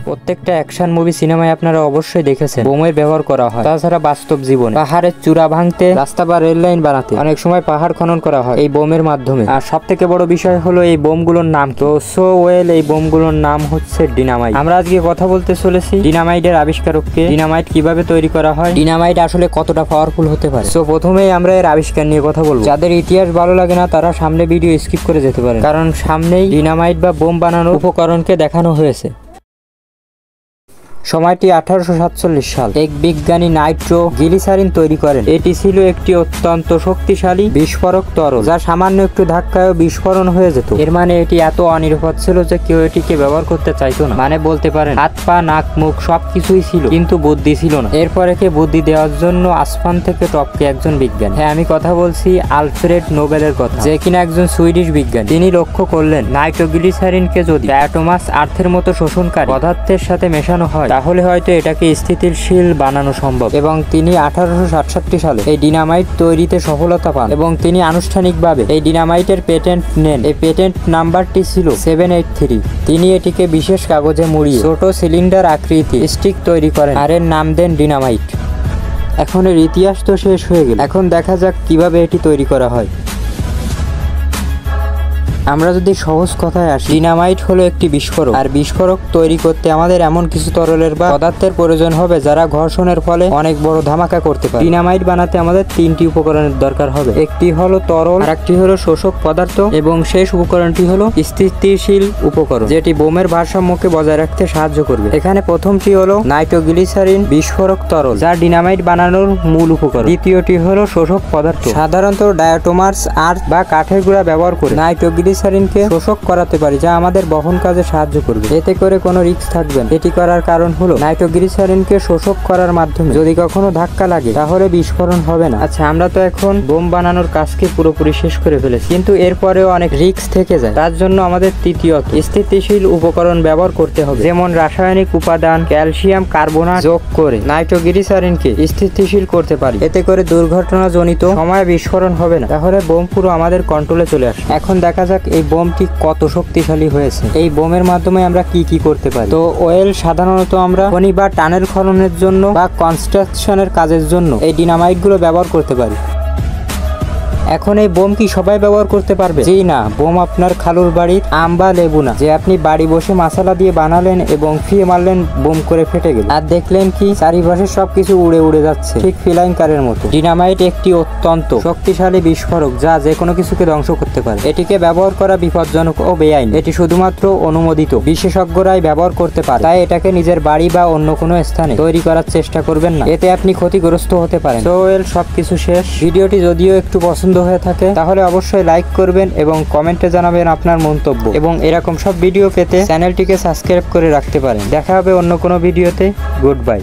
প্রত্যেকটা action movie সিনেমায় আপনারা অবশ্যই দেখেছেন বোমের ব্যবহার করা হয়। তাছাড়া বাস্তব জীবনে পাহাড়ের চূড়া ভাঙতে, রাস্তা বা রেল লাইন বানাতে অনেক সময় পাহাড় খনন করা হয় এই বোমের মাধ্যমে। আর সব থেকে বড় বিষয় হলো এই বোমগুলোর নাম। তো এই বোমগুলোর নাম হচ্ছে ডিনামাইট। আমরা আজকে কথা বলতে চলেছি ডিনামাইটের আবিষ্কারককে, ডিনামাইট কিভাবে তৈরি করা হয়, ডিনামাইট আসলে কতটা পাওয়ারফুল হতে পারে। তো প্রথমেই আমরা এর আবিষ্কার নিয়ে কথা বলবো। যাদের ইতিহাস ভালো লাগে না তারা সামনে ভিডিও স্কিপ করে যেতে পারে, কারণ সামনেই ডিনামাইট বা বোম বানানোর উপকরণকে দেখানো হয়েছে। সময়টি 1847 সাল। এক বিজ্ঞানী নাইট্রো গ্লিসারিন তৈরি করেন। এটি ছিল একটি অত্যন্ত শক্তিশালী বিস্ফোরক তরল, যা সামান্য একটু ধাক্কায় বিস্ফোরণ হয়ে যেত। এর মানে এটি এত অনিরাপদ ছিল যে কেউ এটিকে ব্যবহার করতে চাইতো না। মানে বলতে পারেন হাত পা নাক মুখ সবকিছুই ছিল, কিন্তু বুদ্ধি ছিল না। এরপর একে বুদ্ধি দেওয়ার জন্য আসমান থেকে টপকে একজন বিজ্ঞানী। হ্যাঁ, আমি কথা বলছি আলফ্রেড নোবেলের কথা, যে কিনা একজন সুইডিশ বিজ্ঞানী। তিনি লক্ষ্য করলেন নাইট্রোগ্লিসারিনকে যদি ডায়াটোমাস আর্থের মতো শোষণকারী পদার্থের সাথে মেশানো হয় তাহলে হয়তো এটাকে স্থিতিশীল বানানো সম্ভব। এবং তিনি 1867 সালে এই ডিনামাইট তৈরিতে সফলতা পান এবং তিনি আনুষ্ঠানিকভাবে এই ডিনামাইটের পেটেন্ট নেন। এই পেটেন্ট নাম্বারটি ছিল 783। তিনি এটিকে বিশেষ কাগজে মুড়িয়ে ছোট সিলিন্ডার আকৃতি স্টিক তৈরি করেন আর এর নাম দেন ডিনামাইট। এখন এর ইতিহাস তো শেষ হয়ে গেল, এখন দেখা যাক কিভাবে এটি তৈরি করা হয়। আমরা যদি সহজ কথায় আসি, ডিনামাইট হলো একটি বিস্ফোরক। আর বিস্ফোরক তৈরি করতে আমাদের এমন কিছু তরলের বা পদার্থের প্রয়োজন হবে যারা ঘর্ষণের ফলে অনেক বড় ধামাকা করতে পারে। ডিনামাইট বানাতে আমাদের তিনটি উপকরণের দরকার হবে। একটি হলো তরল, আরেকটি হলো শোষক পদার্থ এবং শেষ উপকরণটি হলো স্থিতিশীল উপকরণ, যেটি বোমের ভারসাম্যকে বজায় রাখতে সাহায্য করবে। এখানে প্রথমটি হলো নাইট্রোগ্লিসারিন বিস্ফোরক তরল, যা ডিনামাইট বানানোর মূল উপকরণ। দ্বিতীয়টি হলো শোষক পদার্থ। সাধারণত ডায়াটোমাস আর্থ বা কাঠের গুঁড়া ব্যবহার করে নাইট্রোগ্লিসারিনকে শোষক করাতে পারি, যা আমাদের বহন কাজে সাহায্য করবে। এতে করে কোনো রিস্ক থাকবে না। এটি করার কারণ হলো নাইট্রোগ্লিসারিনকে শোষক করার মাধ্যমে যদি কখনো ধাক্কা লাগে তাহলে বিস্ফোরণ হবে না। আচ্ছা, আমরা তো এখন বোম বানানোর কাজকে পুরোপুরি শেষ করে ফেলেছি, কিন্তু এরপরেও অনেক রিস্ক থেকে যায়। তার জন্য আমাদের তৃতীয়ত স্থিতিশীল উপকরণ ব্যবহার করতে হবে, যেমন রাসায়নিক উপাদান ক্যালসিয়াম কার্বনেট যোগ করে নাইট্রোগ্লিসারিনকে স্থিতিশীল করতে পারি। এতে করে দুর্ঘটনাজনিত সময় বিস্ফোরণ হবে না, তাহলে বোম পুরো আমাদের কন্ট্রোলে চলে আসে। এখন দেখা যাক এই বোমটি কত শক্তিশালী হয়েছে। এই বোমের মাধ্যমে আমরা কি কি করতে পারি। তো অয়েল সাধারণত আমরা খনি বা টানেল খননের জন্য বা কনস্ট্রাকশনের কাজের জন্য এই ডিনামাইট গুলো ব্যবহার করতে পারি। এখন এই বোম কি সবাই ব্যবহার করতে পারবে? জি না, বোম আপনার খালুর বাড়ির আম বা লেবু না, যে আপনি বাড়ি বসে মশলা দিয়ে বানালেন এবং ফিয়ে মারলেন, বোম করে ফেটে গেল আর দেখলেন কি চারিপাশে সবকিছু উড়ে উড়ে যাচ্ছে, ঠিক ফ্লাইং কারের মতো। ডিনামাইট একটি অত্যন্ত শক্তিশালী বিস্ফোরক যা যে কোনো কিছুকে ধ্বংস করতে পারে। এটিকে ব্যবহার করা বিপজ্জনক ও বেআইনি। এটি শুধুমাত্র অনুমোদিত বিশেষজ্ঞরাই ব্যবহার করতে পারে, তাই এটাকে নিজের বাড়ি বা অন্য কোনো স্থানে তৈরি করার চেষ্টা করবেন না, এতে আপনি ক্ষতিগ্রস্ত হতে পারেন। তো সবকিছু শেষ। ভিডিওটি যদিও একটু পছন্দ হয়ে থাকে তাহলে অবশ্যই লাইক করবেন এবং কমেন্টে জানাবেন আপনার মন্তব্য, এবং এরকম সব ভিডিও পেতে চ্যানেলটিকে সাবস্ক্রাইব করে রাখতে পারেন। দেখা হবে অন্য কোনো ভিডিওতে। Good bye.